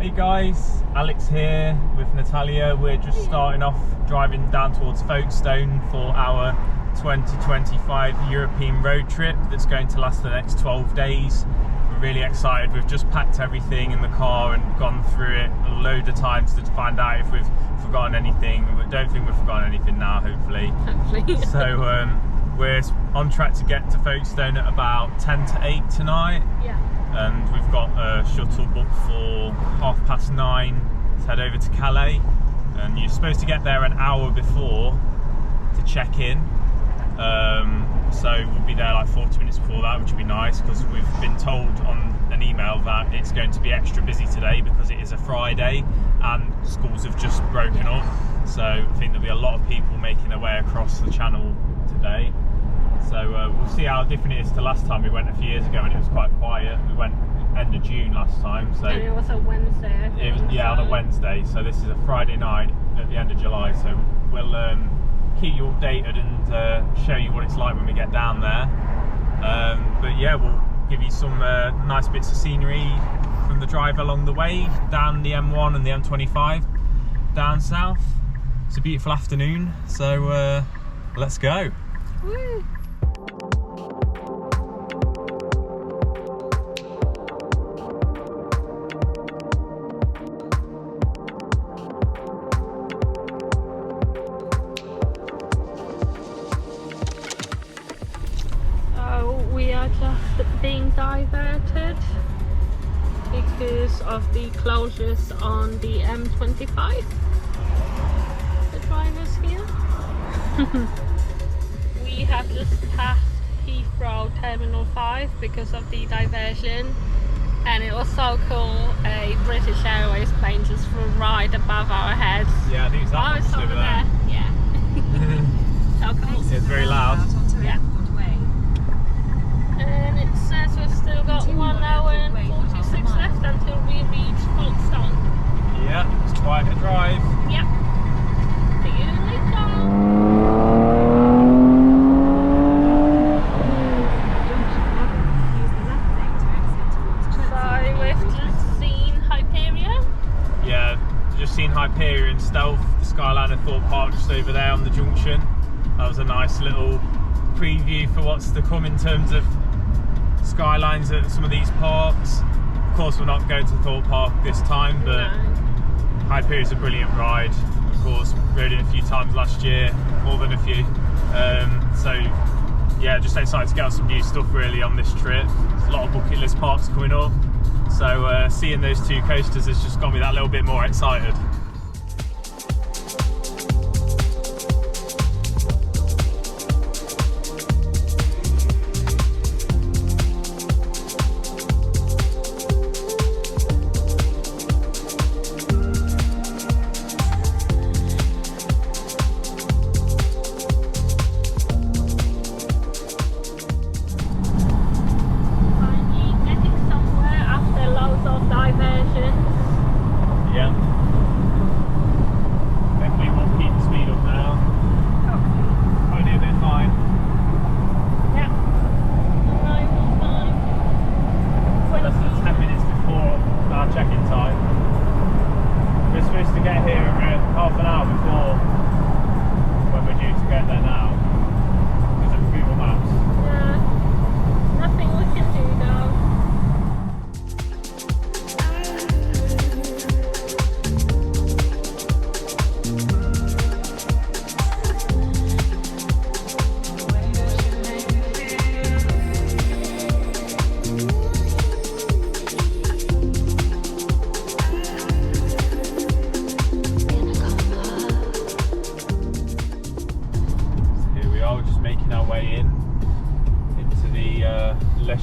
Hey guys, Alex here with Natalia. We're just starting off driving down towards Folkestone for our 2025 European road trip that's going to last the next 12 days. We're really excited. We've just packed everything in the car and gone through it a load of times to find out if we've forgotten anything. We don't think we've forgotten anything now, hopefully. So we're on track to get to Folkestone at about 10 to 8 tonight. Yeah. And we've got a shuttle booked for 9:30 to head over to Calais, and you're supposed to get there an hour before to check in, so we'll be there like 40 minutes before that, which would be nice because we've been told on an email that it's going to be extra busy today because it is a Friday and schools have just broken up, so I think there'll be a lot of people making their way across the channel today. So we'll see how different it is to last time we went a few years ago, and it was quite quiet. We went end of June last time, so and it was a Wednesday, I think. It was, yeah, on a Wednesday. So this is a Friday night at the end of July. So we'll keep you updated and show you what it's like when we get down there. But yeah, we'll give you some nice bits of scenery from the drive along the way down the M1 and the M25 down south. It's a beautiful afternoon, so let's go. Woo. We are just being diverted because of the closures on the M25. The drivers here. We have just passed Heathrow Terminal 5 because of the diversion, and it was so cool. A British Airways plane just flew right above our heads. Yeah, I think it's that it's over there. Yeah. So cool. It's very loud. Yeah. And it says we've still got 1 hour and 46 left until we reach Folkestone. Yeah, it's quite a drive. Yeah. See you later. So we've just seen Hyperion. Yeah, just seen Hyperion Stealth, the Skyliner Thorpe Park just over there on the junction. That was a nice little preview for what's to come in terms of skylines at some of these parks. Of course, we're not going to Thorpe Park this time, but no. Hyperion's a brilliant ride. Of course, rode it a few times last year, more than a few. So yeah, just excited to get on some new stuff really on this trip. There's a lot of bucket list parks coming up, so seeing those two coasters has just got me that little bit more excited.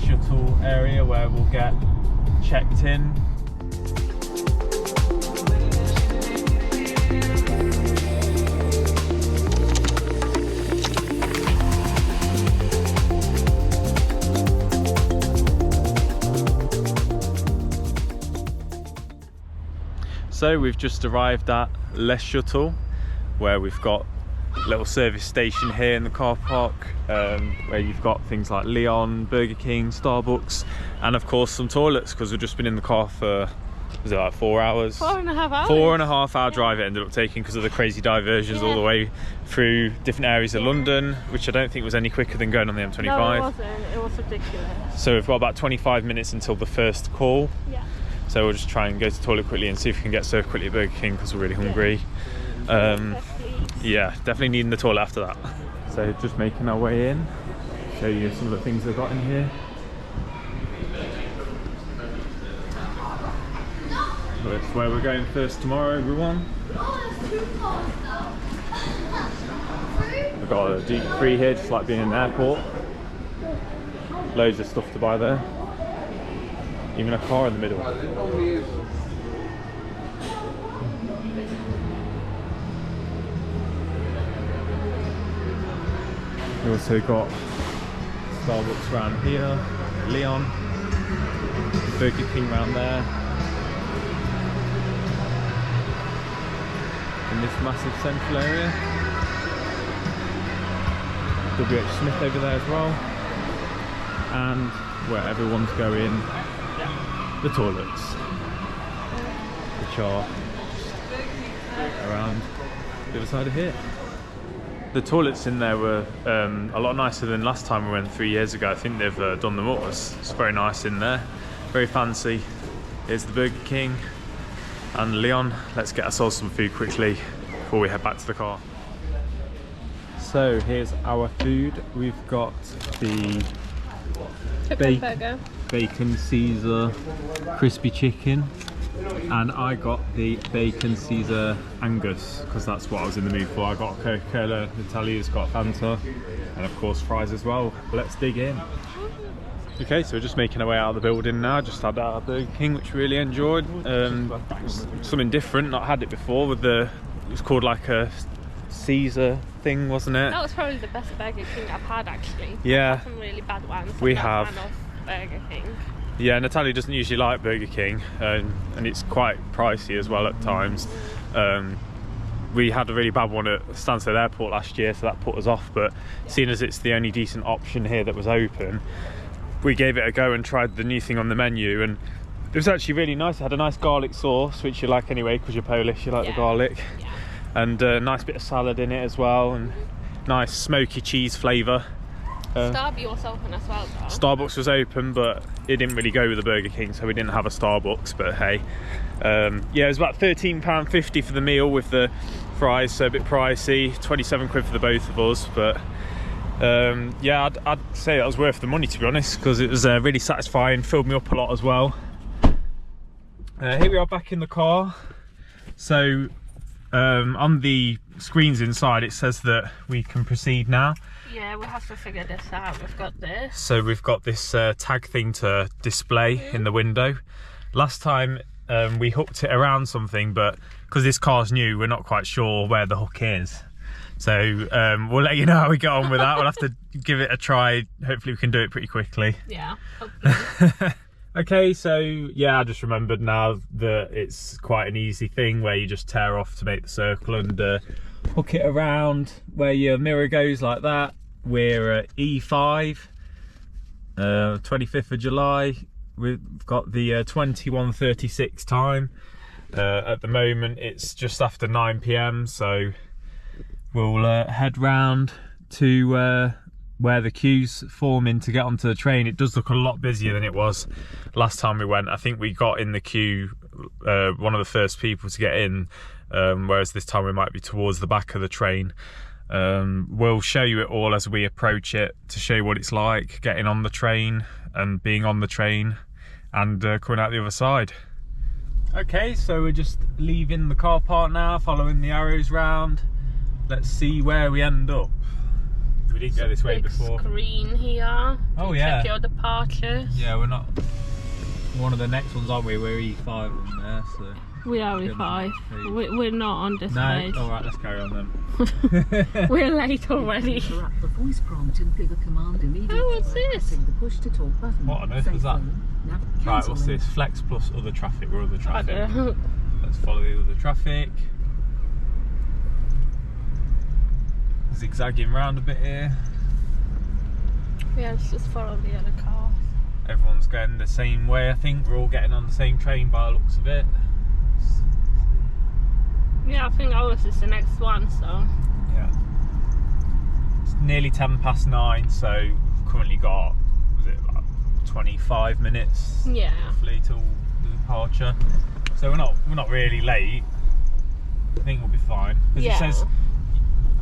Shuttle area where we'll get checked in. So we've just arrived at Shuttle, where we've got a little service station here in the car park, where you've got things like Leon, Burger King, Starbucks, and of course some toilets, because we've just been in the car for was it like 4 hours? 4.5 hours. 4.5 hour drive it ended up taking because of the crazy diversions all the way through different areas of London, which I don't think was any quicker than going on the M25. No, it wasn't. It was ridiculous. So we've got about 25 minutes until the first call. Yeah. So we'll just try and go to the toilet quickly and see if we can get served quickly at Burger King because we're really hungry. Yeah, definitely needing the toilet after that. So just making our way in, show you some of the things they've got in here. So it's where we're going first tomorrow, Rouen. We've got a duty free here, just like being in an airport. Loads of stuff to buy there. Even a car in the middle. We also got Starbucks around here, Leon, Burger King around there. In this massive central area. WH Smith over there as well. And where everyone's going, the toilets, which are around the other side of here. The toilets in there were a lot nicer than last time we went 3 years ago. I think they've done them up. It's very nice in there, very fancy. Here's the Burger King and Leon. Let's get ourselves some food quickly before we head back to the car. So here's our food. We've got the bacon Caesar crispy chicken, and I got the bacon Caesar Angus because that's what I was in the mood for. I got a Coca-Cola, Natalia's got Fanta, and of course fries as well. Let's dig in. Okay, so we're just making our way out of the building now. Just had our Burger King, which we really enjoyed. Something different, not had it before. With the, it was called like a Caesar thing, wasn't it? That was probably the best Burger King I've had, actually. Yeah. I've had some really bad ones. We I'm have. not a fan of Burger King. Yeah, Natalia doesn't usually like Burger King, and it's quite pricey as well at times. We had a really bad one at Stansted Airport last year, so that put us off, but seeing as it's the only decent option here that was open, we gave it a go and tried the new thing on the menu, and it was actually really nice. It had a nice garlic sauce, which you like anyway because you're Polish, you like the garlic, and a nice bit of salad in it as well, and nice smoky cheese flavour. Starbucks was open as well, though. Starbucks was open, but it didn't really go with the Burger King, so we didn't have a Starbucks, but hey. Yeah, it was about £13.50 for the meal with the fries, so a bit pricey. 27 quid for the both of us, but yeah, I'd say that was worth the money, to be honest, because it was really satisfying, filled me up a lot as well. Here we are back in the car. So on the screens inside it says that we can proceed now. Yeah, we have to figure this out. We've got this. So we've got this tag thing to display in the window. Last time we hooked it around something, but because this car's new, we're not quite sure where the hook is. So we'll let you know how we get on with that. We'll have to give it a try. Hopefully we can do it pretty quickly. Yeah, hopefully. Okay, so yeah, I just remembered now that it's quite an easy thing where you just tear off to make the circle and hook it around where your mirror goes like that. We're at E5, 25th of July. We've got the 21:36 time. At the moment it's just after 9 PM, so we'll head round to where the queue's forming to get onto the train. It does look a lot busier than it was last time we went. I think we got in the queue, one of the first people to get in, whereas this time we might be towards the back of the train. We'll show you it all as we approach it to show you what it's like getting on the train and being on the train and coming out the other side. Okay, so we're just leaving the car park now, following the arrows round. Let's see where we end up. We didn't go this way before. Screen here. Oh yeah. Check your departures. Yeah, we're not one of the next ones, aren't we? We're E5 on there, so. We are E5. We're not on this page. No, alright, let's carry on then. We're late already. Interrupt the voice prompt and give a command immediately. Oh, what's this? Pressing the push to talk button. What on earth was that? Right, what's this? Flex plus other traffic. We're other traffic. Let's follow the other traffic. Zigzagging round a bit here. Yeah, let's just follow the other car. Everyone's going the same way. I think we're all getting on the same train by the looks of it. Yeah, I think ours is the next one, so. Yeah. It's nearly 9:10, so we've currently got, was it like 25 minutes? Yeah. Roughly till the departure. So we're not really late. I think we'll be fine. Because it says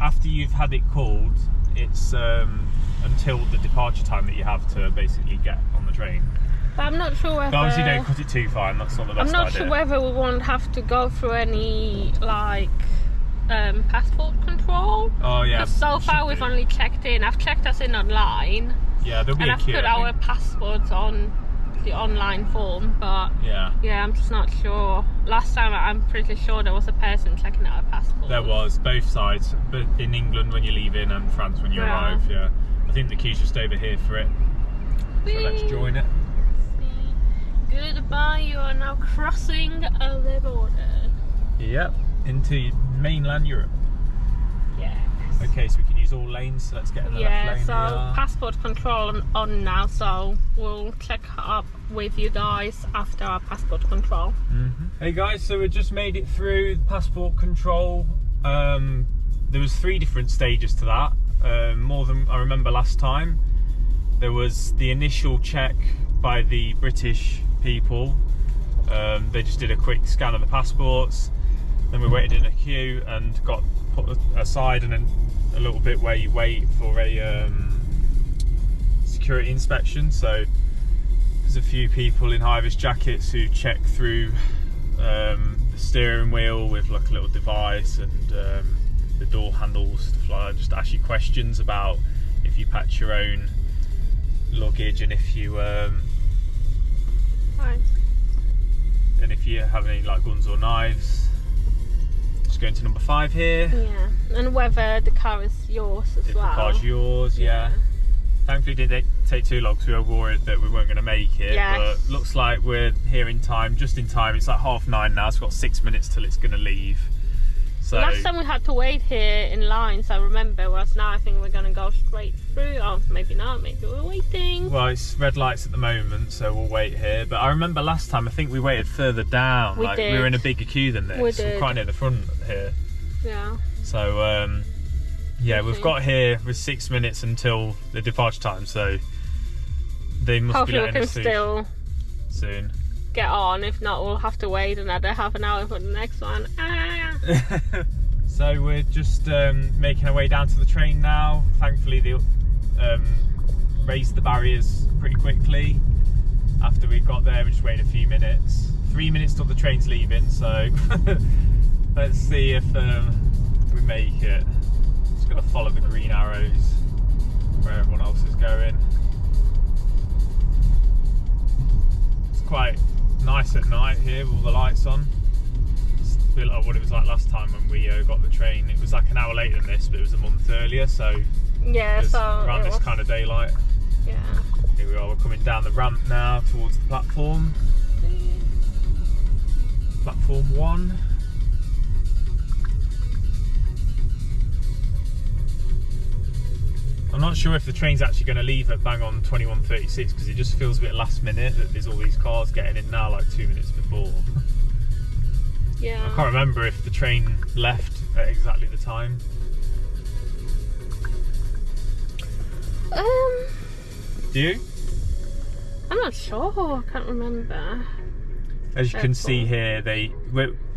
after you've had it called, it's until the departure time that you have to basically get on the train. But I'm not sure whether... But obviously don't cut it too far, that's not the best idea. I'm not sure whether we won't have to go through any, like, passport control. Oh yeah. Because so far we've only checked in. I've checked us in online. Yeah, there'll be a queue, and I've put our passports on the online form, but yeah, I'm just not sure. Last time I'm pretty sure there was a person checking out a passport. There was, both sides, but in England when you leave in and France when you arrive, yeah. I think the queue's just over here for it. So let's join it. Goodbye, you are now crossing the border. Yep, into mainland Europe. Yes. Okay, so we can use all lanes, so let's get in the left lane. So passport control on now, so we'll check up with you guys after our passport control. Hey guys, so we just made it through passport control. There was 3 different stages to that, more than I remember last time. There was the initial check by the British people. They just did a quick scan of the passports. Then we waited in a queue and got put aside, and then a little bit where you wait for a security inspection. So there's a few people in high-vis jackets who check through the steering wheel with like a little device, and the door handles, stuff like that. Just ask you questions about if you packed your own luggage, and if you and if you have any like guns or knives. Just going to number 5 here. Yeah, and whether the car is yours as if well. If the car's yours, yeah. Thankfully it didn't take too long because we were worried that we weren't going to make it. But looks like we're here in time, just in time. It's like 9:30 now, so we've got 6 minutes till it's going to leave. So last time we had to wait here in lines, I remember, whereas now I think we're going to go straight through. Oh, maybe not, maybe we're waiting. Well, it's red lights at the moment, so we'll wait here. But I remember last time, I think we waited further down. We were in a bigger queue than this. We're quite near the front here. Yeah. So, yeah, we've got here with 6 minutes until the departure time, so they must be letting us still soon. Get on. If not, we'll have to wait another half an hour for the next one. So we're just making our way down to the train now. Thankfully they raised the barriers pretty quickly. After we got there, we just waited a few minutes. 3 minutes till the train's leaving, so let's see if we make it. Just got to follow the green arrows where everyone else is going. It's quite nice at night here with all the lights on. It's a bit like what it was like last time when we got the train. It was like an hour later than this, but it was a month earlier, so yeah, so around this kind of daylight. Yeah. Here we are, we're coming down the ramp now towards the platform. Platform 1. I'm not sure if the train's actually going to leave at bang on 21:36 because it just feels a bit last minute that there's all these cars getting in now like 2 minutes before. Yeah. I can't remember if the train left at exactly the time. Do you? I'm not sure, I can't remember. As you can see here,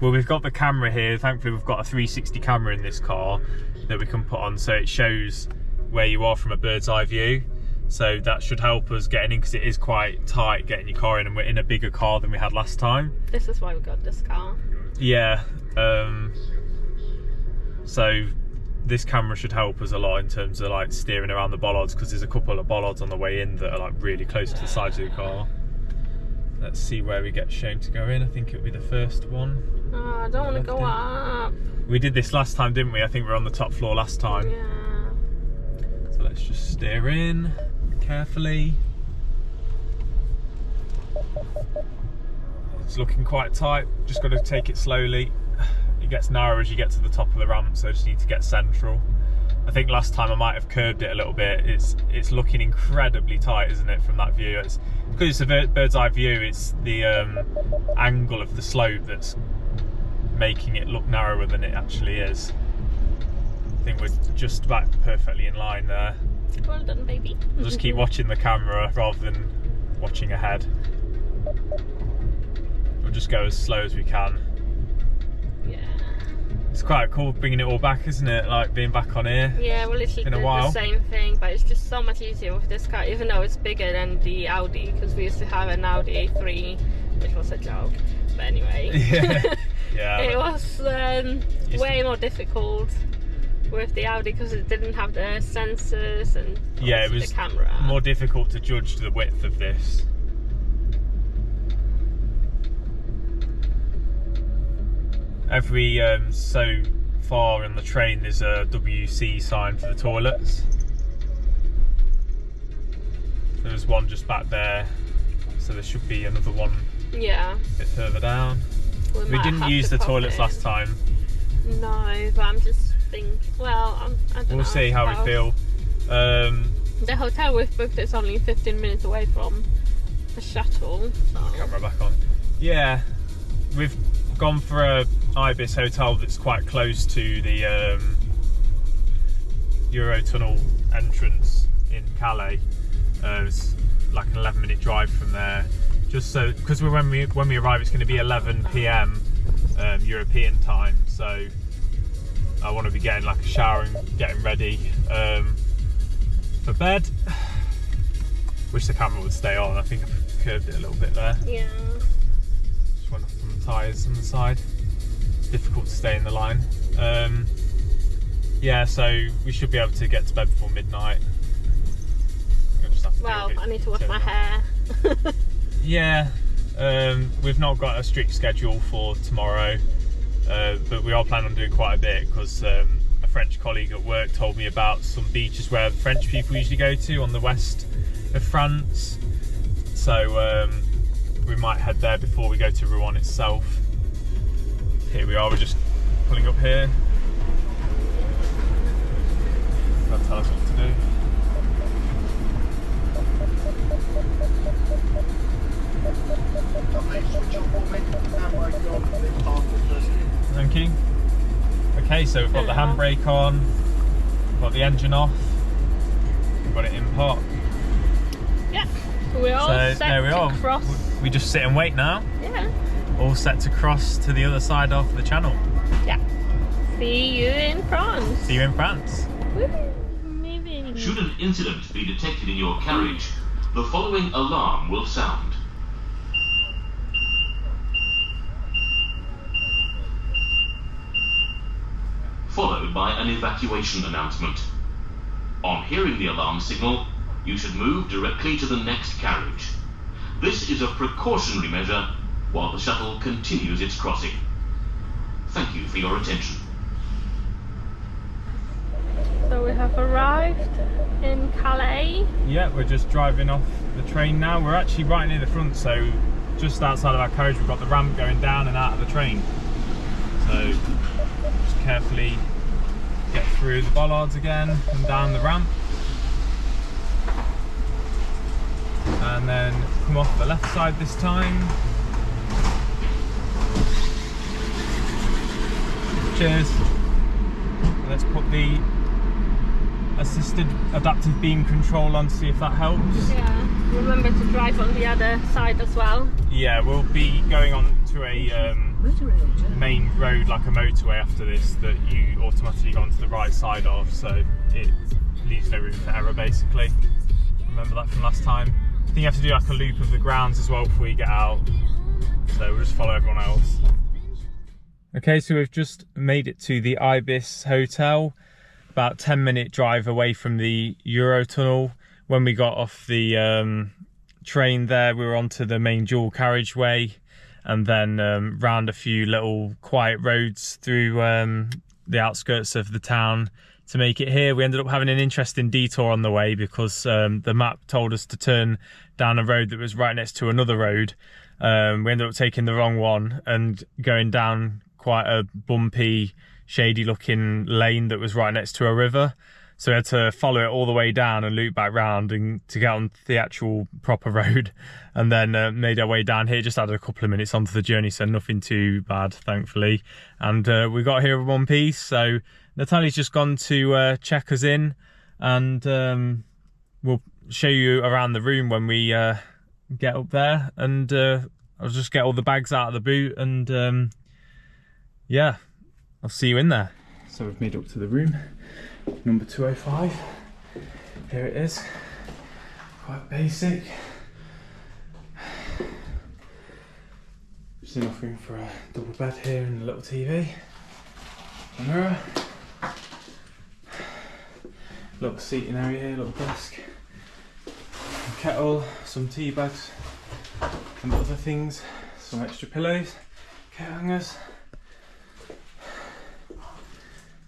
we've got the camera here. Thankfully we've got a 360 camera in this car that we can put on, so it shows where you are from a bird's eye view. So that should help us getting in, because it is quite tight getting your car in, and we're in a bigger car than we had last time. This is why we got this car. Yeah. So this camera should help us a lot in terms of like steering around the bollards, because there's a couple of bollards on the way in that are like really close to the sides of the car. Let's see where we get shown to go in. I think it'll be the first one. Oh, I don't want to go up. We did this last time, didn't we? I think we were on the top floor last time. Yeah. So let's just steer in carefully. It's looking quite tight, just got to take it slowly. It gets narrow as you get to the top of the ramp, so just need to get central. I think last time I might have curved it a little bit. It's looking incredibly tight, isn't it, from that view? It's because it's a bird's eye view. It's the angle of the slope that's making it look narrower than it actually is. I think we're just about perfectly in line there. Well done, baby. We'll just keep watching the camera rather than watching ahead. We'll just go as slow as we can. Yeah. It's quite cool bringing it all back, isn't it? Like being back on here. Yeah, well, literally In a did while. the same thing, but it's just so much easier with this car, even though it's bigger than the Audi, because we used to have an Audi A3, which was a joke. But anyway, Yeah. it was way more difficult with the Audi because it didn't have the sensors and Yeah, it was the camera. more difficult to judge the width of this. Every so far on the train there's a WC sign for the toilets. There's one just back there, so there should be another one Yeah. a bit further down. We might didn't have use to the pop toilets in. last time. No, but I'm just thinking, well, I don't know. We'll see how we suppose. feel. The hotel we've booked is only 15 minutes away from the Shuttle. So. Camera back on. Yeah, we've gone for a Ibis hotel that's quite close to the Eurotunnel entrance in Calais. It's like an 11-minute drive from there. Just so, because when we arrive, it's going to be 11 p.m. European time. So I want to be getting like a shower and getting ready for bed. Wish the camera would stay on. I think I've curved it a little bit there. Yeah. Just went off from the tyres on the side. It's difficult to stay in the line. Yeah, so we should be able to get to bed before midnight. We'll just have to Well, deal with it I need to wash my till hair. Yeah, we've not got a strict schedule for tomorrow, but we are planning on doing quite a bit because a French colleague at work told me about some beaches where the French people usually go to on the west of France. So we might head there before we go to Rouen itself. Here we are, we're just pulling up here. They'll tell us what to do. Thank you. Okay, so we've got the handbrake on, we've got the engine off, we've got it in park. Yeah, we're all So set there we to are. cross. We just sit and wait now. Yeah. All set to cross to the other side of the channel. Yeah. See you in France. See you in France. Maybe. Should an incident be detected in your carriage, the following alarm will sound. Followed by an evacuation announcement. On hearing the alarm signal, you should move directly to the next carriage. This is a precautionary measure while the shuttle continues its crossing. Thank you for your attention. So we have arrived in Calais. Yeah, we're just driving off the train now. We're actually right near the front, so just outside of our carriage we've got the ramp going down and out of the train. So just carefully get through the bollards again and down the ramp. And then come off the left side this time. Cheers. Let's put the assisted adaptive beam control on to see if that helps. Yeah. Remember to drive on the other side as well. Yeah, we'll be going on to a Motorway journey. main road like a motorway after this that you automatically go onto the right side of, so it leaves no room for error basically. Remember that from last time. I think you have to do like a loop of the grounds as well before you get out, so we'll just follow everyone else. Okay, so we've just made it to the Ibis Hotel, about 10-minute drive away from the Eurotunnel. When we got off the train there, we were onto the main dual carriageway and then round a few little quiet roads through the outskirts of the town to make it here. We ended up having an interesting detour on the way because the map told us to turn down a road that was right next to another road. We ended up taking the wrong one and going down quite a bumpy, shady looking lane that was right next to a river. So we had to follow it all the way down and loop back round and to get on the actual proper road, and then made our way down here. Just added a couple of minutes onto the journey, so nothing too bad, thankfully. And we got here in one piece. So Natalia's just gone to check us in, and we'll show you around the room when we get up there. And I'll just get all the bags out of the boot, and yeah, I'll see you in there. So we've made up to the room, number 205. Here it is, quite basic. Just enough room for a double bed here and a little TV, a mirror, little seating area here, little desk, a kettle, some tea bags and other things, some extra pillows, coat hangers.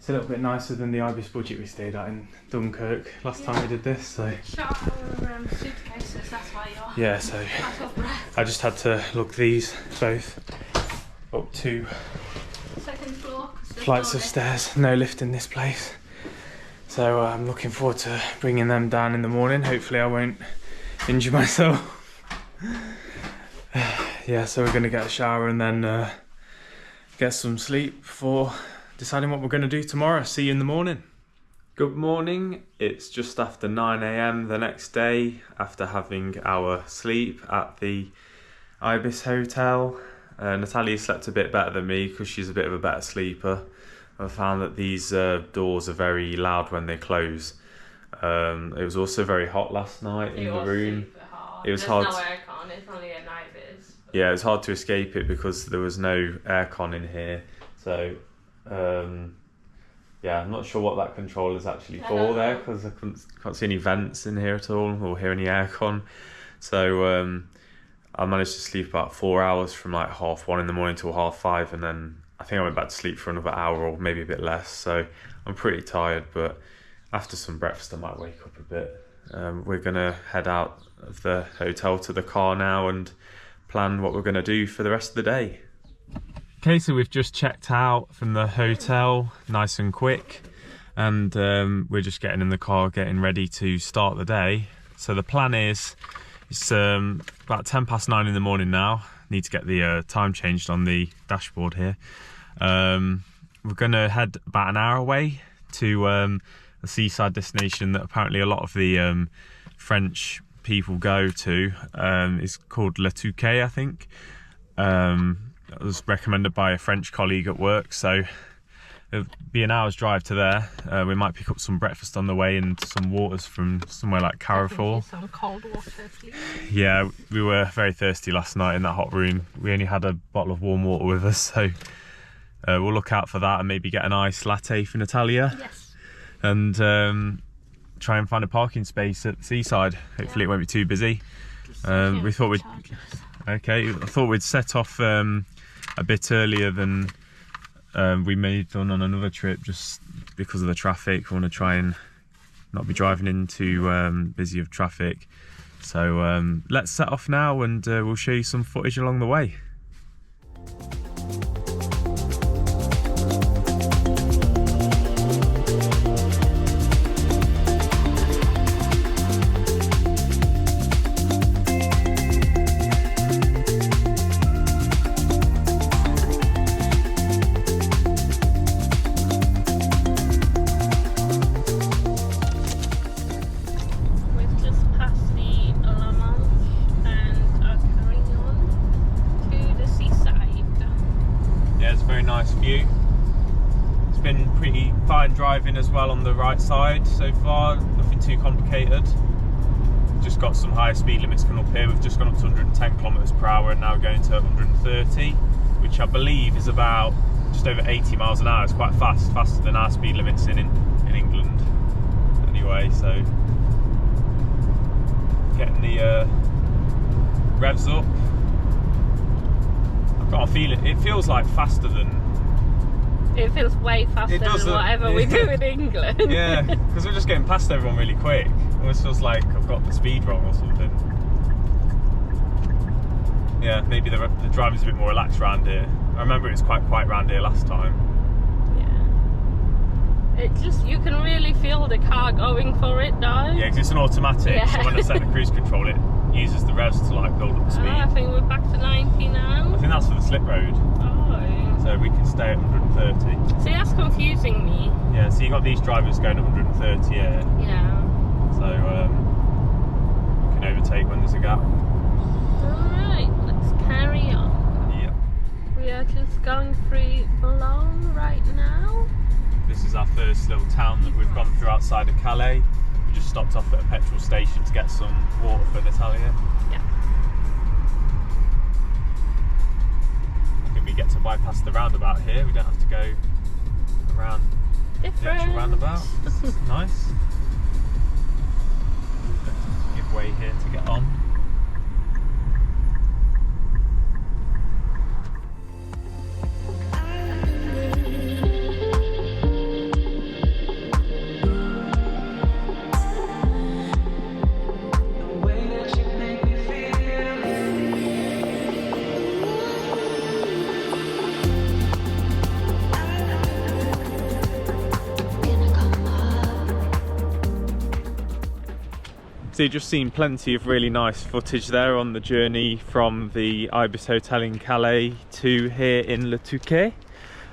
It's a little bit nicer than the Ibis budget we stayed at in Dunkirk last time we did this. So suitcases, that's why you're... Yeah, so I just had to lug these both up 2 second floor, flights of stairs. No lift in this place. So I'm looking forward to bringing them down in the morning. Hopefully I won't injure myself. Yeah, so we're going to get a shower and then get some sleep before deciding what we're going to do tomorrow. See you in the morning. Good morning. It's just after 9 AM the next day, after having our sleep at the Ibis Hotel. Natalia slept a bit better than me because she's a bit of a better sleeper. I found that these doors are very loud when they close. It was also very hot last night in the room. It was hard. There's no aircon, it's only an Ibis. Yeah, it was hard to escape it because there was no aircon in here. So yeah, I'm not sure what that control is actually for there, because I can't see any vents in here at all or hear any aircon. So I managed to sleep about 4 hours from like 1:30 in the morning till 5:30, and then I think I went back to sleep for another hour or maybe a bit less. So I'm pretty tired, but after some breakfast I might wake up a bit. We're gonna head out of the hotel to the car now and plan what we're gonna do for the rest of the day. Okay, so we've just checked out from the hotel, nice and quick, and we're just getting in the car, getting ready to start the day. So the plan is, it's about 9:10 in the morning now. Need to get the time changed on the dashboard here. We're gonna head about an hour away to a seaside destination that apparently a lot of the French people go to. It's called Le Touquet, I think. It was recommended by a French colleague at work, so it'll be an hour's drive to there. We might pick up some breakfast on the way and some waters from somewhere like Carrefour. Some cold water, please. Yeah, we were very thirsty last night in that hot room. We only had a bottle of warm water with us, so we'll look out for that and maybe get an iced latte for Natalia. Yes. And try and find a parking space at the seaside. Hopefully it won't be too busy. We thought we'd... Okay, I thought we'd set off a bit earlier than we may have done on another trip, just because of the traffic. We want to try and not be driving into busy of traffic. So let's set off now and we'll show you some footage along the way. Driving as well on the right side so far, nothing too complicated. Just got some higher speed limits coming up here. We've just gone up to 110 kilometers per hour and now going to 130, which I believe is about just over 80 miles an hour. It's quite fast, faster than our speed limits in England anyway. So getting the revs up. I've got a feeling it feels like faster than... It feels way faster than whatever we do in England. Yeah, because we're just getting past everyone really quick. It almost feels like I've got the speed wrong or something. Yeah, maybe the driving's a bit more relaxed around here. I remember it was quite quiet around here last time. Yeah. It just, you can really feel the car going for it though. Yeah, because it's an automatic, Yeah. so when I set the cruise control, it uses the revs to like build up the speed. I think we're back to 90 now. I think that's for the slip road. Oh. So we can stay at 130. See, that's confusing me. Yeah, so you got these drivers going at 130 here. Yeah. So you can overtake when there's a gap. Alright, let's carry on. Yep. We are just going through Boulogne right now. This is our first little town that we've gone through outside of Calais. We just stopped off at a petrol station to get some water for Natalia. Yeah. I think we get to bypass the roundabout here. We don't have to go around the actual roundabout. This is nice. Give way here to get on. So you've just seen plenty of really nice footage there on the journey from the Ibis Hotel in Calais to here in Le Touquet.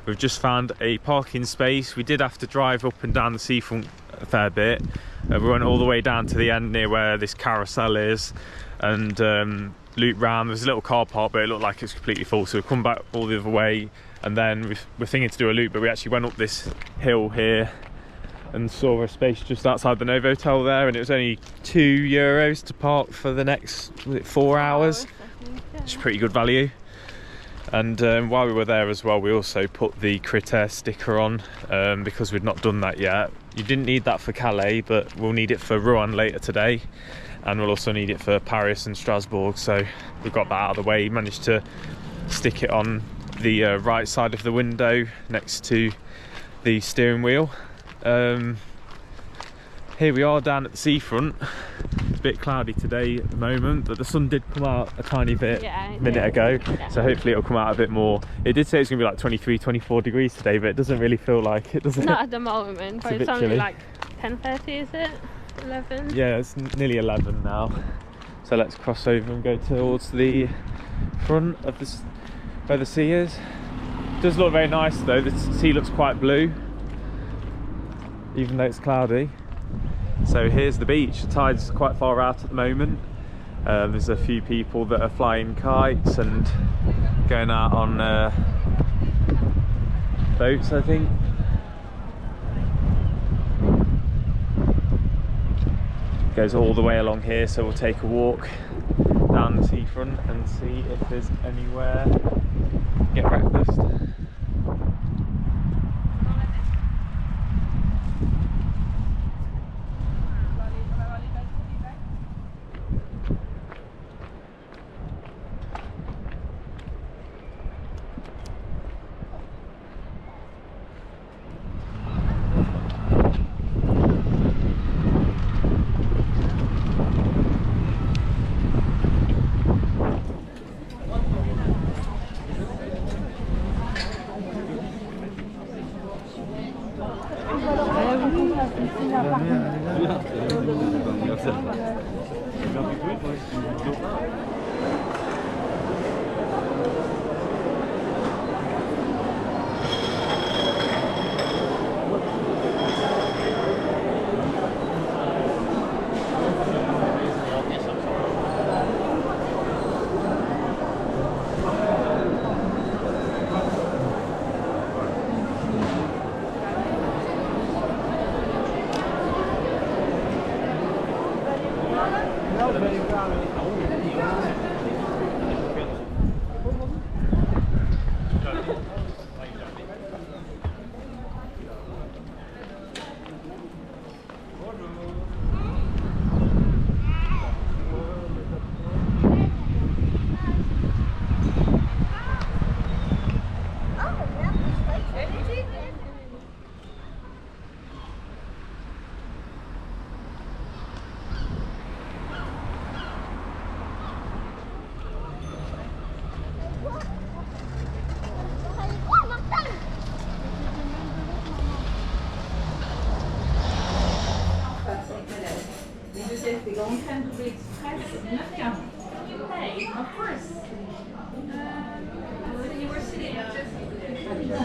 We've just found a parking space. We did have to drive up and down the seafront a fair bit. We went all the way down to the end near where this carousel is and looped round. There's a little car park, but it looked like it was completely full, so we've come back all the other way, and then we're thinking to do a loop, but we actually went up this hill here and saw a space just outside the Novotel there, and it was only €2 to park for the next 4 hours, which is pretty good value. And while we were there as well, we also put the Critère sticker on because we'd not done that yet. You didn't need that for Calais, but we'll need it for Rouen later today, and we'll also need it for Paris and Strasbourg, so we got that out of the way. Managed to stick it on the right side of the window next to the steering wheel. Here we are down at the seafront. It's a bit cloudy today at the moment, but the sun did come out a tiny bit a minute ago, so hopefully it'll come out a bit more. It did say it's going to be like 23, 24 degrees today, but it doesn't really feel like it, does it? Not at the moment, but it's only like 10:30, is it? 11? Yeah, it's nearly 11 now. So let's cross over and go towards the front of this, where the sea is. It does look very nice though, the sea looks quite blue, even though it's cloudy. So here's the beach. The tide's quite far out at the moment. There's a few people that are flying kites and going out on boats, I think. Goes all the way along here, so we'll take a walk down the seafront and see if there's anywhere to get breakfast.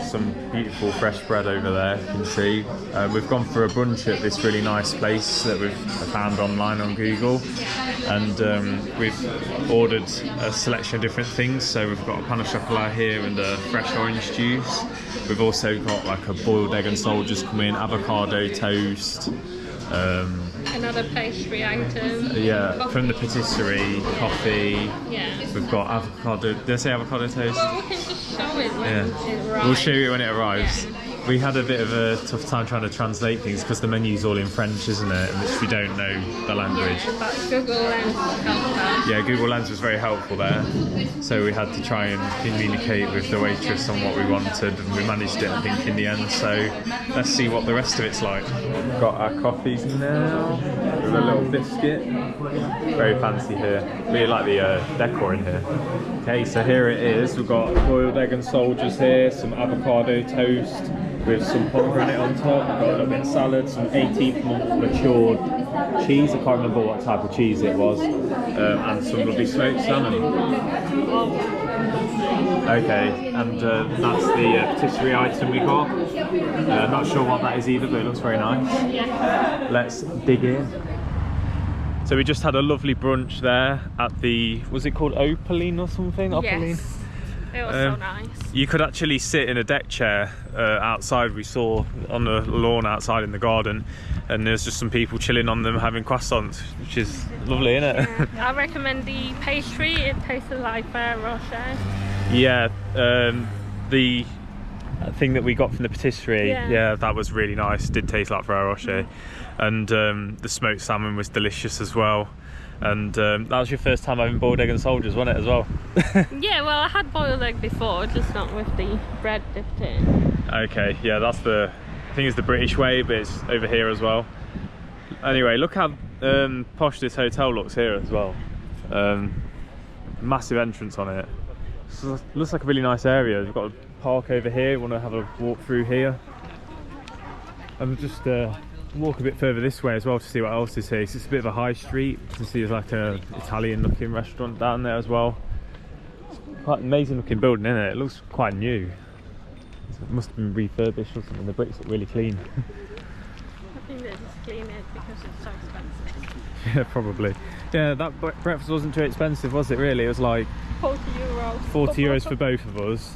Some beautiful fresh bread over there, you can see. We've gone for a brunch at this really nice place that we've found online on Google, and we've ordered a selection of different things. So we've got a pan au chocolat here and a fresh orange juice. We've also got like a boiled egg and soldiers come in, avocado toast. Another pastry item. Yeah, Coffee. from the patisserie, coffee. Yeah. We've got avocado. Did I say avocado toast? Well, we can just show it when it arrives. We'll show you when it arrives. Yeah. We had a bit of a tough time trying to translate things because the menu's all in French, isn't it? And which we don't know the language. Yeah, but Google Lens helped us. Yeah, Google Lens was very helpful there. So we had to try and communicate with the waitress on what we wanted, and we managed it, I think, in the end. So let's see what the rest of it's like. We've got our coffees now with a little biscuit. Very fancy here. Really like the decor in here. Okay, so here it is. We've got boiled egg and soldiers here, some avocado toast with some pomegranate on top. We've got a little bit of salad, some 18th month matured cheese. I can't remember what type of cheese it was, and some lovely smoked salmon. Okay, and that's the patisserie item we got. Not sure what that is either, but it looks very nice. Yeah. Let's dig in. So we just had a lovely brunch there at the, was it called Opaline or something? Opaline? Yes. It was so nice. You could actually sit in a deck chair outside. We saw on the lawn outside in the garden, and there's just some people chilling on them having croissants, which is lovely, isn't it? Yeah. I recommend the pastry. It tasted like Ferrero Rocher. Yeah, the thing that we got from the patisserie, yeah, that was really nice. Did taste like Ferrero Rocher. And the smoked salmon was delicious as well. And that was your first time having boiled egg and soldiers, wasn't it, as well? Yeah, well, I had boiled egg before, just not with the bread dipped in. Okay, yeah, that's the, I think it's the British way, but it's over here as well. Anyway, look how posh this hotel looks here as well. Massive entrance on it. So it looks like a really nice area. We've got a park over here. Want to have a walk through here, and just walk a bit further this way as well to see what else is here. It's just a bit of a high street. You can see there's like a Italian looking restaurant down there as well. It's quite an amazing looking building, isn't it? It looks quite new. It must have been refurbished or something. The bricks look really clean. I think they just clean it because it's so expensive. Yeah, probably. Yeah, that breakfast wasn't too expensive, was it really? It was like 40 euros. 40 euros for both of us.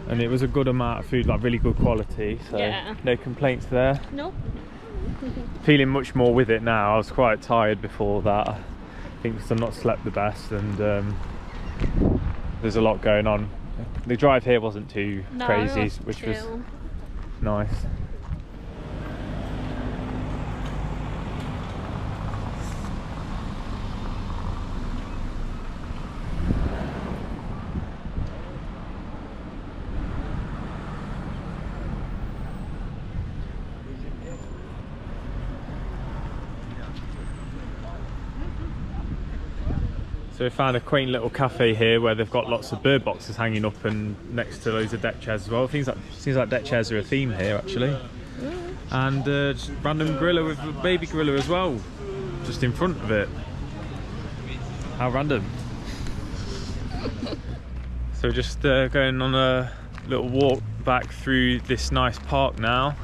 And it was a good amount of food, like really good quality, so yeah. No complaints there. Nope. Feeling much more with it now. I was quite tired before that. I think because I've not slept the best, and there's a lot going on. The drive here wasn't too crazy, which was nice. So we found a quaint little cafe here where they've got lots of bird boxes hanging up and next to loads of deck chairs as well. Seems like deck chairs are a theme here actually. And just random gorilla with a baby gorilla as well, just in front of it. How random. So we're just going on a little walk back through this nice park now.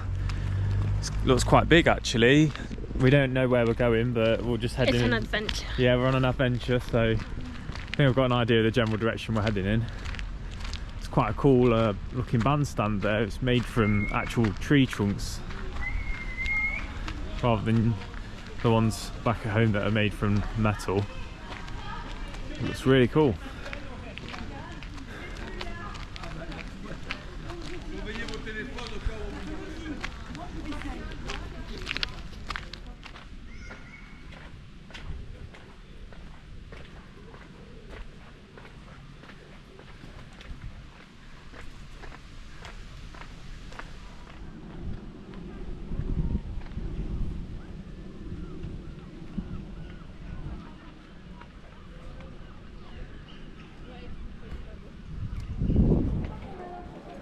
It looks quite big actually. We don't know where we're going, but we'll just head in. It's an adventure. Yeah, we're on an adventure, so I think I've got an idea of the general direction we're heading in. It's quite a cool looking bandstand there. It's made from actual tree trunks rather than the ones back at home that are made from metal. It looks really cool.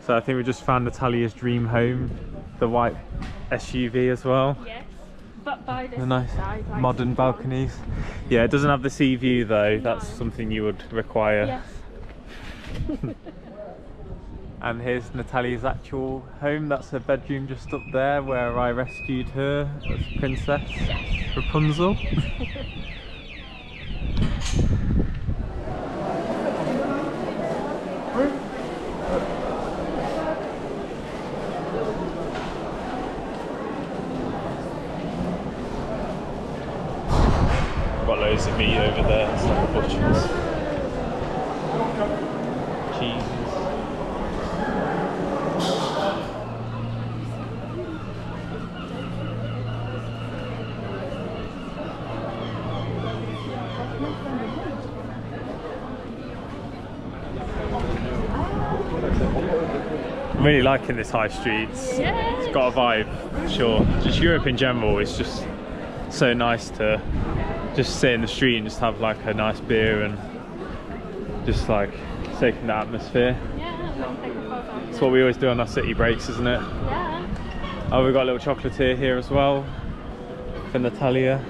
So I think we just found Natalia's dream home, the white SUV as well. Yes. But by this The nice side, like modern this one. balconies. Yeah, it doesn't have the sea view though. No. That's something you would require. Yes. And here's Natalia's actual home. That's her bedroom just up there where I rescued her as Princess Rapunzel. Got loads of meat over there. It's like a butcher's. Cheese. I'm really liking this high street. It's got a vibe, sure. Just Europe in general is just so nice to just sit in the street and just have like a nice beer and just like take in the atmosphere. Yeah, take a photo. It's what we always do on our city breaks, isn't it? Yeah. Oh, we've got a little chocolatier here as well for Natalia.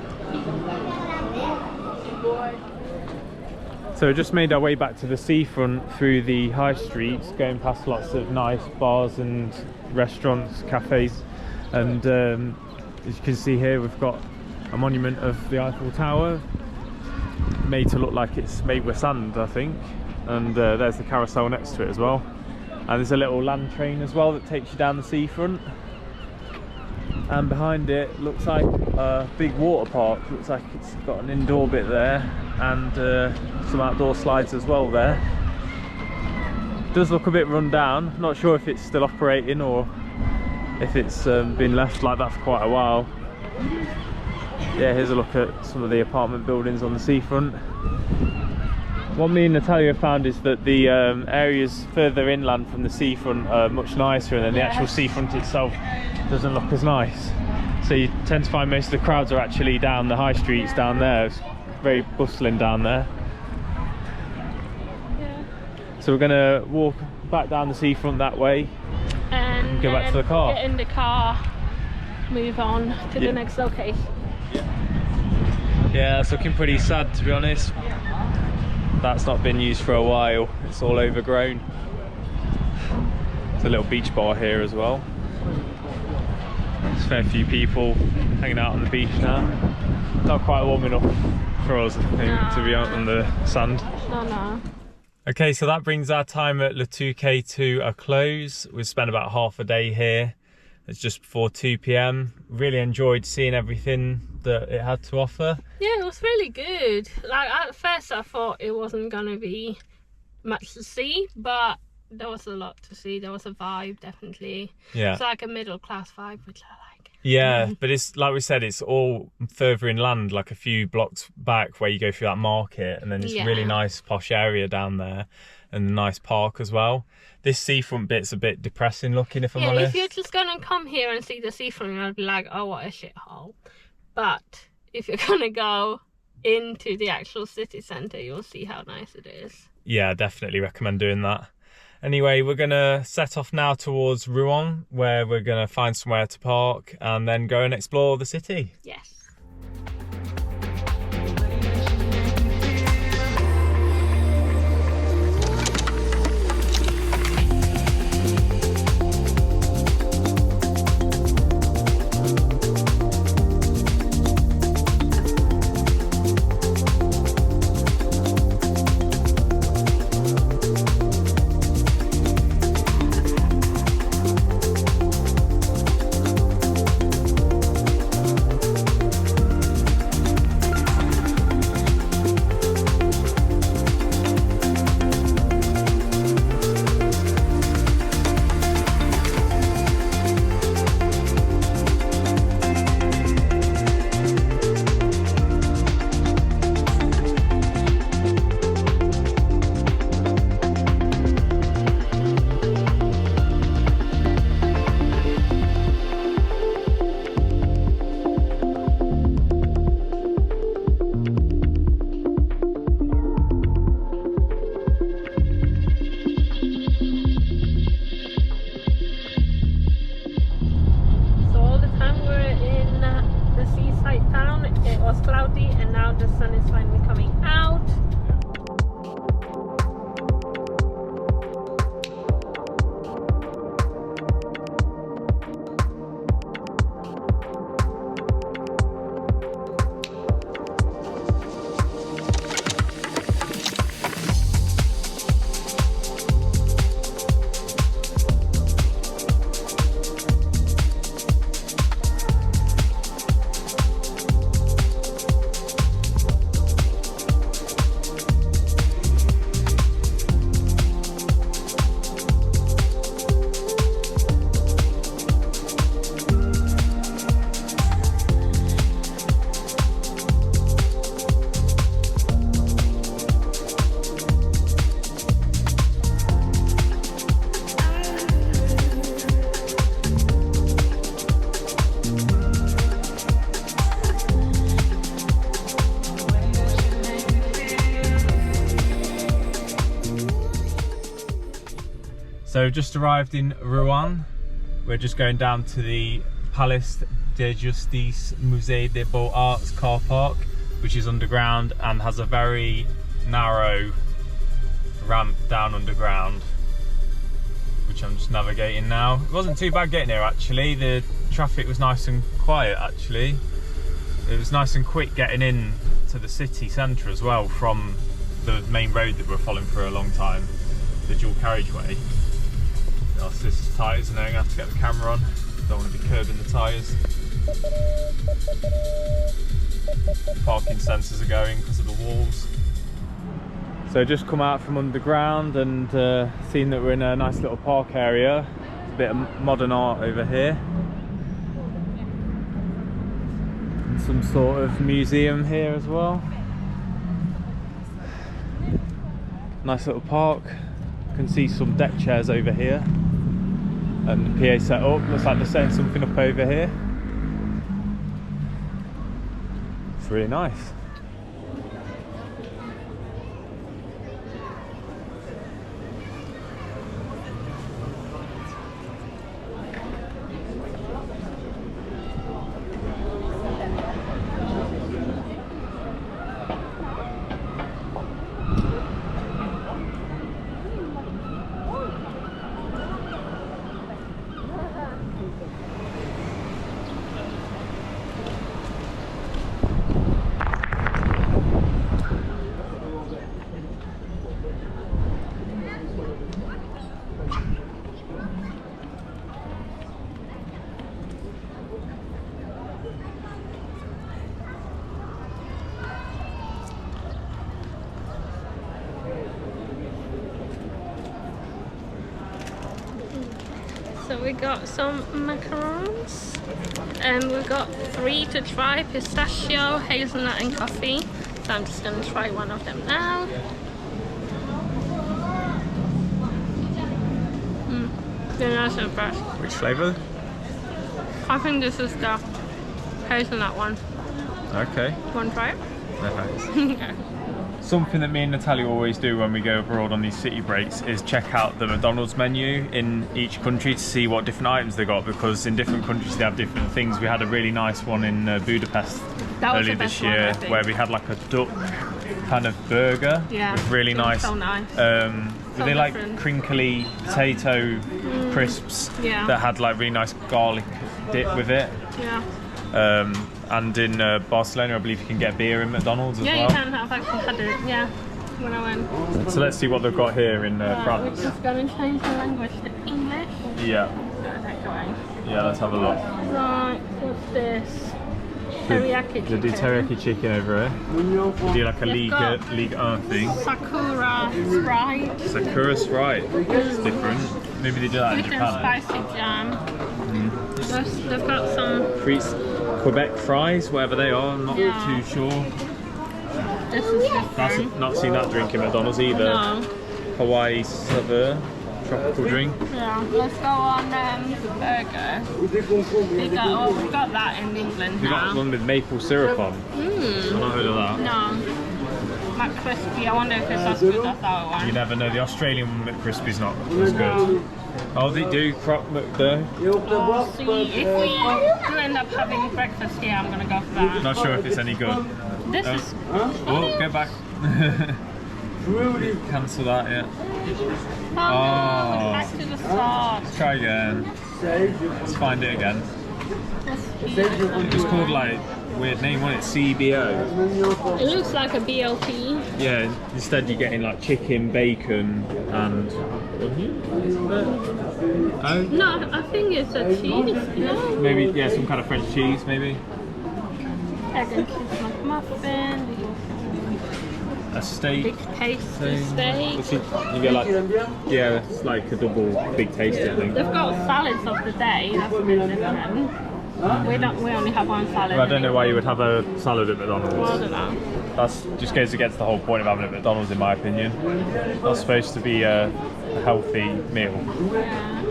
So we just made our way back to the seafront through the high streets, going past lots of nice bars and restaurants, cafes, and as you can see here we've got a monument of the Eiffel Tower, made to look like it's made with sand, I think, and there's the carousel next to it as well, and there's a little land train as well that takes you down the seafront, and behind it looks like a big water park. Looks like it's got an indoor bit there and some outdoor slides as well there. Does look a bit run down. Not sure if it's still operating or if it's been left like that for quite a while. Yeah, here's a look at some of the apartment buildings on the seafront. What me and Natalia found is that the areas further inland from the seafront are much nicer, and then the actual seafront itself doesn't look as nice. So you tend to find most of the crowds are actually down the high streets down there. It's very bustling down there. Yeah. So we're gonna walk back down the seafront that way And go back to the car. Get in the car, move on to the next location. Yeah, it's looking pretty sad, to be honest. That's not been used for a while. It's all overgrown. There's a little beach bar here as well. There's a fair few people hanging out on the beach now. Not quite warm enough for us, I think, to be out on the sand. No. Okay, so that brings our time at Le Touquet to a close. We've spent about half a day here. It's just before 2 PM. Really enjoyed seeing everything that it had to offer. Yeah, it was really good. Like at first I thought it wasn't gonna be much to see, but there was a lot to see. There was a vibe, definitely. Yeah. It's like a middle class vibe, which I like. Yeah, but it's like we said, it's all further inland, like a few blocks back where you go through that market, and then it's a really nice posh area down there and a nice park as well. This seafront bit's a bit depressing looking, if I'm honest. Yeah, if you're just gonna come here and see the seafront, I'd be like, oh, what a shithole. But if you're gonna go into the actual city centre, you'll see how nice it is. Yeah, definitely recommend doing that. Anyway, we're gonna set off now towards Rouen, where we're gonna find somewhere to park and then go and explore the city. Yes. So just arrived in Rouen. We're just going down to the Palais de Justice Musée des Beaux-Arts car park, which is underground and has a very narrow ramp down underground, which I'm just navigating now. It wasn't too bad getting here actually. The traffic was nice and quiet actually. It was nice and quick getting in to the city centre as well from the main road that we're following for a long time, the dual carriageway. Oh, so this is tight, isn't it? I'm gonna have to get the camera on. Don't want to be curbing the tyres. Parking sensors are going because of the walls. So just come out from underground and seen that we're in a nice little park area. A bit of modern art over here. And some sort of museum here as well. Nice little park. You can see some deck chairs over here. And the PA set up. Looks like they're setting something up over here. It's really nice. So we got some macarons, and we got 3 to try: pistachio, hazelnut and coffee. So I'm just going to try one of them now. They're nice and fresh. Which flavour? I think this is the hazelnut one. Okay. Want to try it? No thanks. Okay. Something that me and Natalia always do when we go abroad on these city breaks is check out the McDonald's menu in each country to see what different items they got, because in different countries they have different things. We had a really nice one in Budapest earlier this year where we had like a duck kind of burger with really nice. So nice. Were they like crinkly potato crisps that had like really nice garlic dip with it? Yeah. And in Barcelona, I believe you can get beer in McDonald's as well. Yeah, you can. I've actually had it, when I went. So let's see what they've got here in France. We're just going to change the language to English. Yeah. Take away. Yeah, let's have a look. Right, what's this? Teriyaki chicken. They do teriyaki chicken over here. They do like a Ligue 1 thing. Sakura Sprite. Sakura Sprite. It's different. Maybe they do that in Sweet and Japan. spicy jam. They've got some Quebec fries, whatever they are, I'm not too sure. This is different. Not seen that drink in McDonald's either. No. Hawaii Saveur, tropical drink. Yeah, let's go on burger. We've got that in England We now. got one with maple syrup on. I've not heard of that. No. McCrispy, I wonder if it's as good as that one. You never know, the Australian McCrispy's not as good. Oh, they do crock McDo. Oh, see, if we do end up having breakfast here, I'm gonna go for that. Not sure if it's any good. This is... Oh, go back. Cancel that, yeah. Oh, no, back to the sauce. Let's try again. Let's find it again. It was called like weird name, wasn't it? CBO. It looks like a BLT. Yeah, instead you're getting like chicken, bacon and No, I think it's a cheese. No. maybe some kind of French cheese, maybe. Egg and cheese McMuffin. A steak. Big tasty steak. You get like it's like a double big tasty, I think. They've got salads of the day. That's a bit different. We only have one salad. Well, I don't know why you would have a salad at McDonald's. Well, I don't know. That's just goes against the whole point of having it at McDonald's, in my opinion. That's supposed to be a healthy meal. Yeah.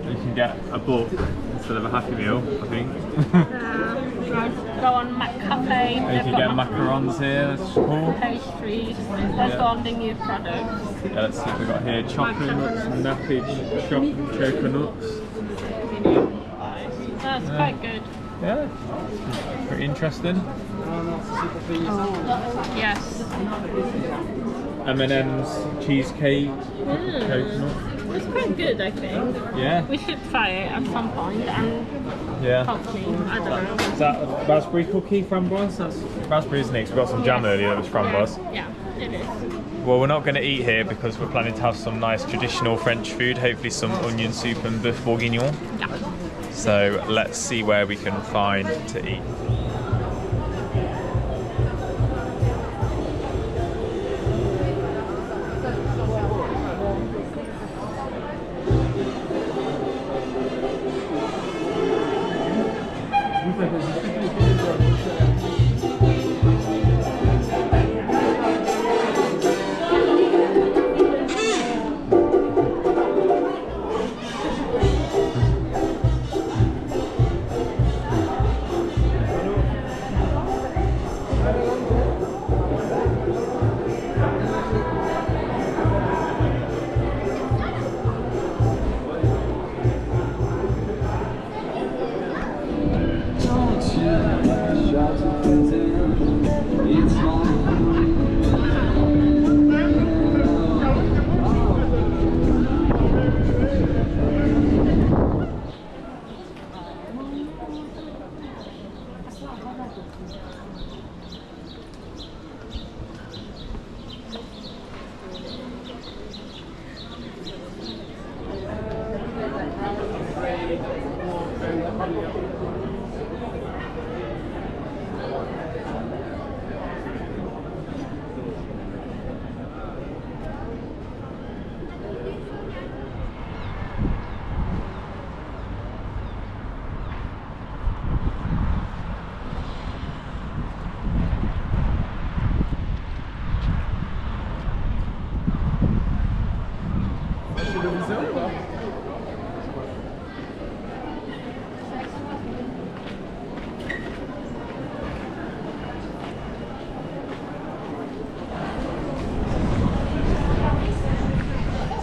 You can get a book instead of a Happy Meal, I think. Go on McCafe. You can get macarons here, that's cool. Pastries. Let's go on the new products. Yeah, let's see what we've got here. Chocolate nuts, nappy coconuts. That's quite good. Yeah, pretty interesting. Yes. M&M's cheesecake, coconut. It's quite good, I think. Yeah. We should try it at some point and hopefully, I don't know. Is that a raspberry cookie framboise? That's raspberry, isn't it? 'Cause we got some jam earlier that was framboise. Yeah, it is. Well, we're not going to eat here because we're planning to have some nice traditional French food, hopefully some onion soup and boeuf bourguignon. Yeah. So let's see where we can find to eat.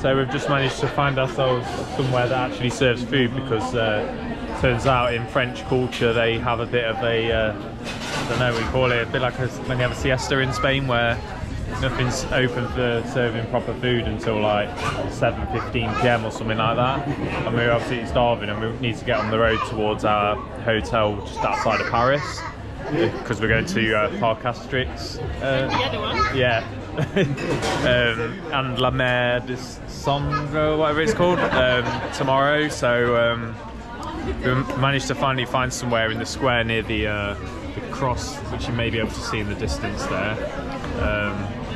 So we've just managed to find ourselves somewhere that actually serves food because turns out in French culture they have a bit of a, I don't know what you call it, a bit like when they have a siesta in Spain where nothing's open for serving proper food until like 7:15 PM or something like that. And we're absolutely starving and we need to get on the road towards our hotel just outside of Paris because we're going to Parc Astrix. The other one? Yeah. And La Mer de Cendres, whatever it's called, tomorrow. So we managed to finally find somewhere in the square near the cross, which you may be able to see in the distance there.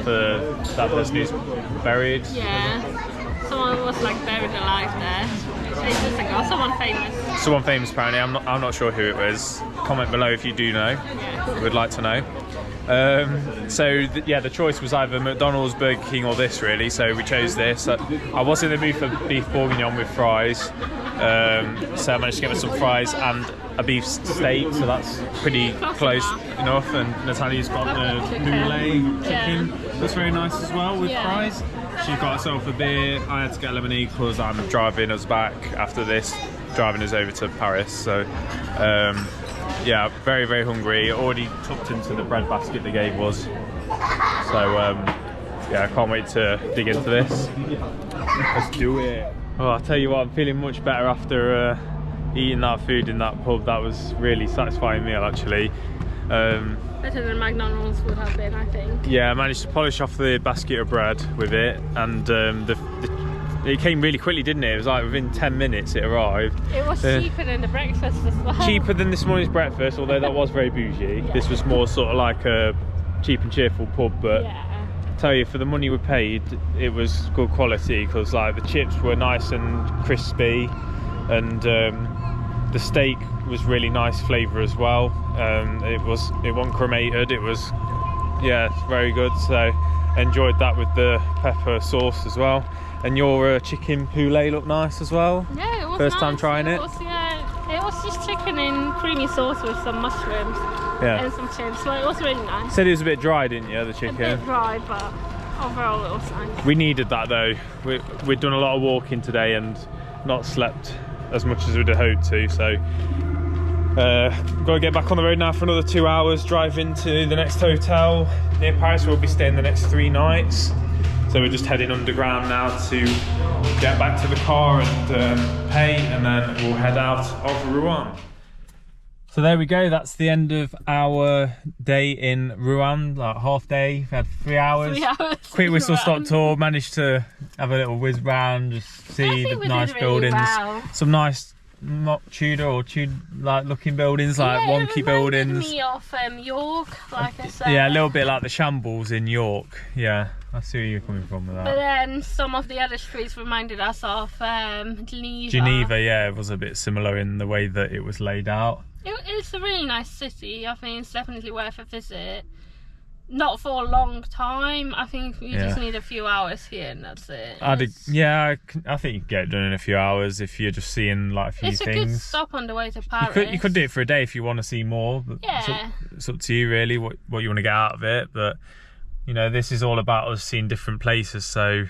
For that person who's buried. Yeah, someone was like buried alive there ages ago. Someone famous. Someone famous apparently. I'm not sure who it was. Comment below if you do know. Yeah. We'd like to know. The choice was either McDonald's, Burger King or this really, so we chose this. I was in the mood for beef bourguignon with fries, so I managed to get me some fries and a beef steak, so that's pretty close enough. And Natalia's got the moulet chicken, that's very nice as well with fries. She got herself a beer, I had to get lemonade because I'm driving us back after this, driving us over to Paris, so yeah, very, very hungry. Already tucked into the bread basket they gave us. So, yeah, I can't wait to dig into this. Let's do it. Oh, I'll tell you what, I'm feeling much better after eating that food in that pub. That was really satisfying meal, actually. Better than McDonald's would have been, I think. Yeah, I managed to polish off the basket of bread with it, and it came really quickly, didn't it? It was like within 10 minutes it arrived. It was cheaper than the breakfast as well. Cheaper than this morning's breakfast, although that was very bougie. Yeah. This was more sort of like a cheap and cheerful pub, but I tell you, for the money we paid, it was good quality because like the chips were nice and crispy, and the steak was really nice flavour as well. It wasn't cremated. It was very good. So enjoyed that with the pepper sauce as well. And your chicken poulet looked nice as well. Yeah, it was First nice. time trying it. It was just chicken in creamy sauce with some mushrooms and some chips. So it was really nice. Said it was a bit dry, didn't you, the chicken? A bit dry, but overall it was nice. We needed that though. We'd done a lot of walking today and not slept as much as we'd hoped to, so got to get back on the road now for another 2 hours, drive into the next hotel near Paris. We'll be staying the next 3 nights, so we're just heading underground now to get back to the car and pay, and then we'll head out of Rouen. So there we go, that's the end of our day in Rouen, like half day. We had 3 hours. 3 hours. Quick whistle stop tour, managed to have a little whiz round, just see the nice buildings. Well. Some nice Tudor or like looking buildings, like wonky buildings. Me off York, like I said. Yeah, a little bit like the shambles in York. Yeah, I see where you're coming from with that. But then some of the other streets reminded us of Geneva. Geneva, yeah, it was a bit similar in the way that it was laid out. It's a really nice city. I think it's definitely worth a visit. Not for a long time. I think you just need a few hours here and that's it. I think you can get it done in a few hours if you're just seeing like a few things. It's a good stop on the way to Paris. You could do it for a day if you want to see more. But it's up to you really what you want to get out of it. But you know, this is all about us seeing different places. So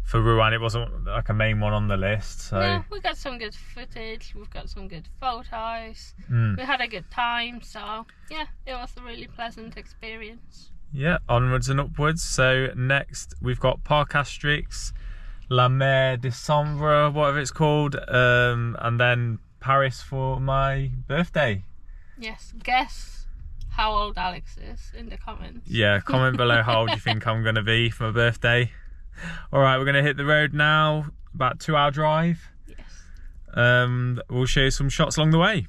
for Rouen, it wasn't like a main one on the list. So no, we got some good footage. We've got some good photos. We had a good time. So yeah, it was a really pleasant experience. Yeah, onwards and upwards. So next we've got Parc Astrix, La Mer de Sambre, whatever it's called, and then Paris for my birthday. Yes, guess how old Alex is in the comments. Yeah, comment below how old you think I'm going to be for my birthday. Alright, we're going to hit the road now, about 2 hour drive. Yes. We'll show you some shots along the way.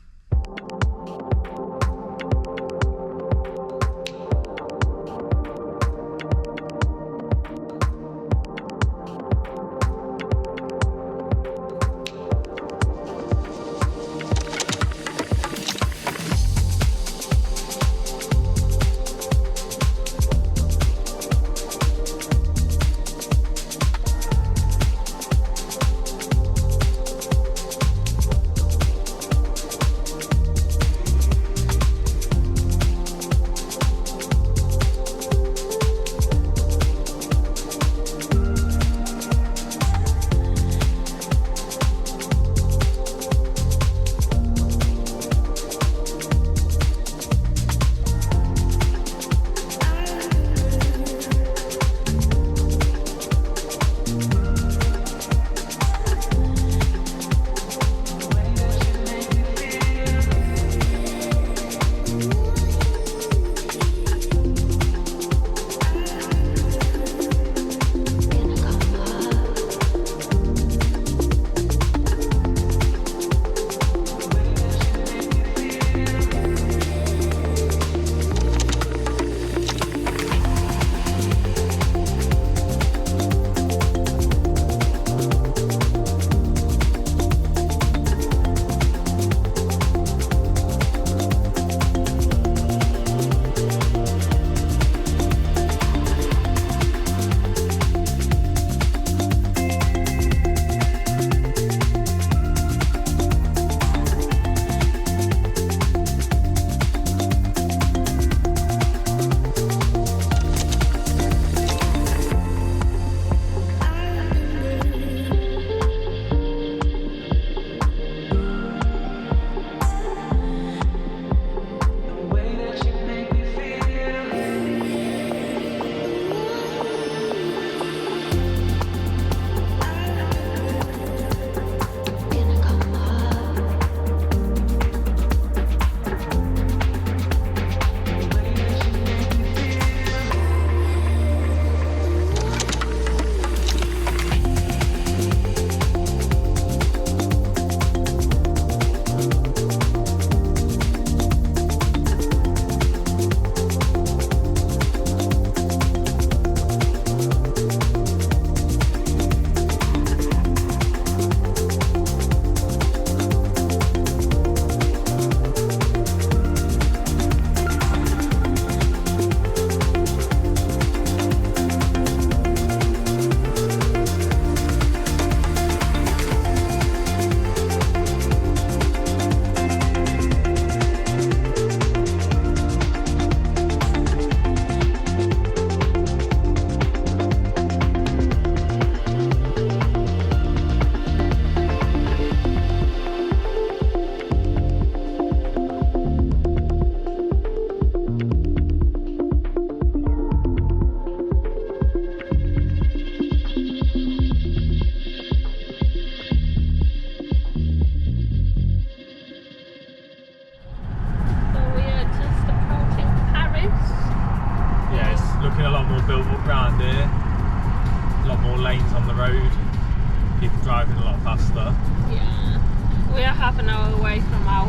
half an hour away from our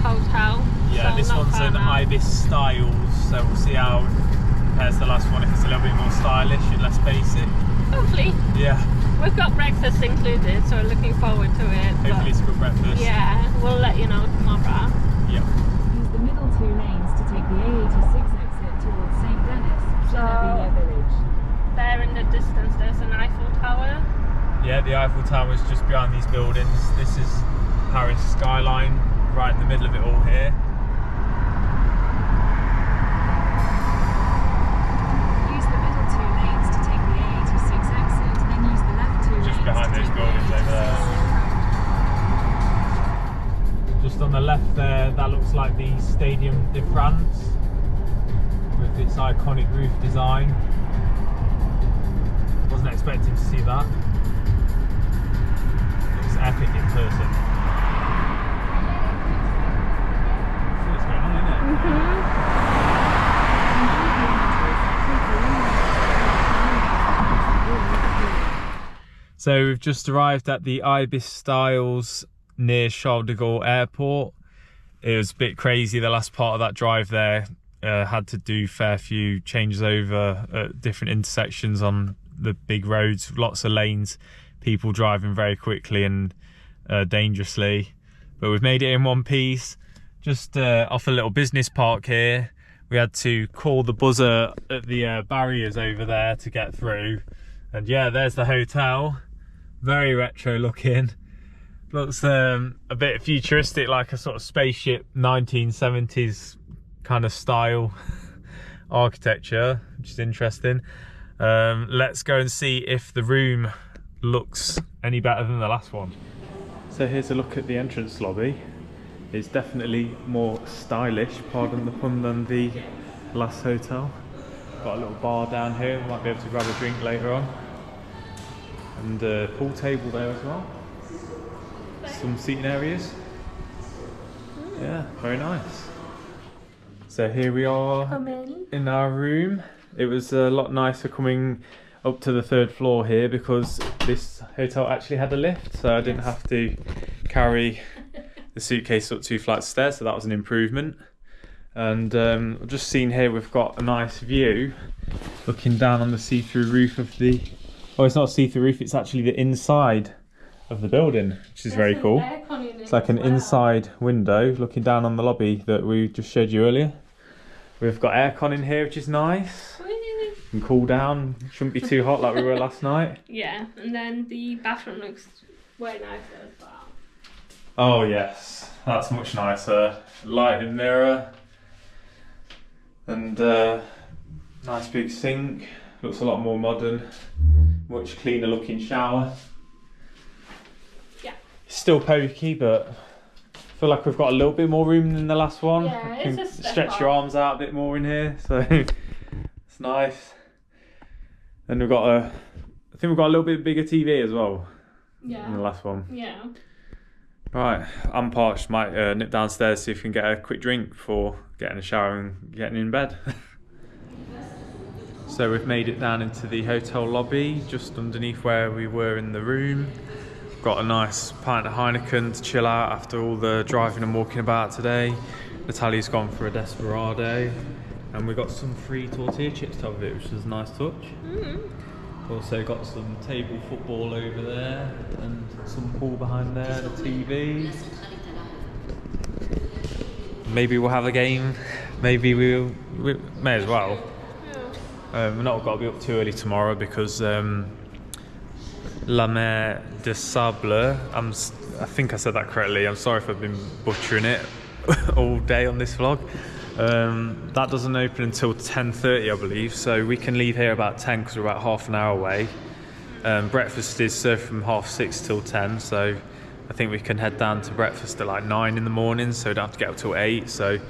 hotel. Yeah, so this not one's far an now. Ibis Styles, so we'll see how it compares to the last one, if it's a little bit more stylish and less basic. Hopefully. Yeah, We've got breakfast included, so we're looking forward to it. hopefully it's a good breakfast. Yeah, we'll let you know tomorrow. Yep. Use the middle 2 lanes to take the A86 exit towards St. Denis, Gennevilliers Village. There in the distance there's an Eiffel Tower. Yeah, the Eiffel Tower is just behind these buildings. This is Paris skyline, right in the middle of it all here. Use the middle 2 lanes to take the A86 exit, then use the left 2 lanes Just behind to those take buildings the over there. Just on the left there, that looks like the Stadium de France with its iconic roof design. Wasn't expecting to see that. Looks epic in person. What's going on, isn't it? So we've just arrived at the Ibis Styles near Charles de Gaulle Airport. It was a bit crazy, the last part of that drive there. Had to do a fair few changes over at different intersections on the big roads, lots of lanes, people driving very quickly and dangerously. But we've made it in one piece, just off a little business park here. We had to call the buzzer at the barriers over there to get through. And yeah, there's the hotel, very retro looking. Looks a bit futuristic, like a sort of spaceship 1970s kind of style architecture, which is interesting. Let's go and see if the room looks any better than the last one. So here's a look at the entrance lobby. It's definitely more stylish, pardon the pun, than the last hotel. Got a little bar down here, might be able to grab a drink later on. And a pool table there as well. Some seating areas. Yeah, very nice. So here we are in our room. It was a lot nicer coming up to the 3rd floor here because this hotel actually had a lift, so I didn't have to carry the suitcase up 2 flights of stairs, so that was an improvement. And I've just seen here we've got a nice view looking down on the see-through roof of the... Oh, it's not a see-through roof, it's actually the inside of the building, which is very cool. It's like an inside window looking down on the lobby that we just showed you earlier. We've got aircon in here, which is nice. And cool down, shouldn't be too hot like we were last night. Yeah, and then the bathroom looks way nicer as well. Oh yes, that's much nicer. Lighted mirror. And nice big sink. Looks a lot more modern. Much cleaner looking shower. Yeah. It's still pokey, but I feel like we've got a little bit more room than the last one. Yeah, You can it's a step stretch up. your arms out a bit more in here, so it's nice. And we've got I think we've got a little bit bigger TV as well Yeah. than the last one. Yeah. Right, I'm parched. Might nip downstairs, see if we can get a quick drink before getting a shower and getting in bed. So we've made it down into the hotel lobby, just underneath where we were in the room. Got a nice pint of Heineken to chill out after all the driving and walking about today. Natalia's gone for a Desperado. And we got some free tortilla chips top of it, which was a nice touch. Also got some table football over there and some pool behind there, the TV. Maybe we'll have a game. Maybe we may as well. We're not got to be up too early tomorrow because La Mer de Sable, I think I said that correctly. I'm sorry if I've been butchering it all day on this vlog. That doesn't open until 10:30, I believe, so we can leave here about 10 because we're about half an hour away. Breakfast is served from 6:30 till 10, so I think we can head down to breakfast at like 9 in the morning, so we don't have to get up till 8. So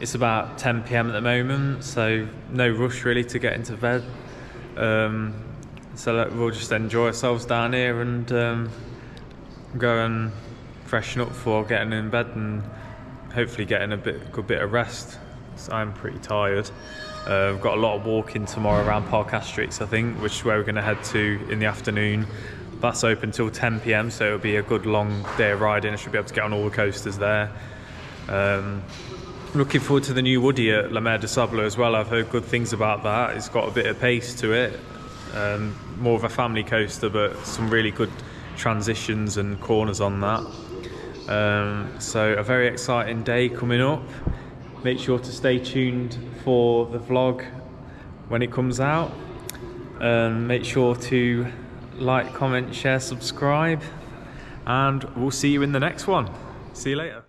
it's about 10 PM at the moment, so no rush really to get into bed. So we'll just enjoy ourselves down here and go and freshen up before getting in bed and hopefully getting a good bit of rest. So I'm pretty tired. We've got a lot of walking tomorrow around Parc Asterix, I think, which is where we're going to head to in the afternoon. That's open till 10 PM, so it'll be a good long day of riding. I should be able to get on all the coasters there. Looking forward to the new Woody at La Mer de Sable as well. I've heard good things about that. It's got a bit of pace to it. More of a family coaster, but some really good transitions and corners on that. So a very exciting day coming up. Make sure to stay tuned for the vlog when it comes out. Make sure to like, comment, share, subscribe, and we'll see you in the next one. See you later.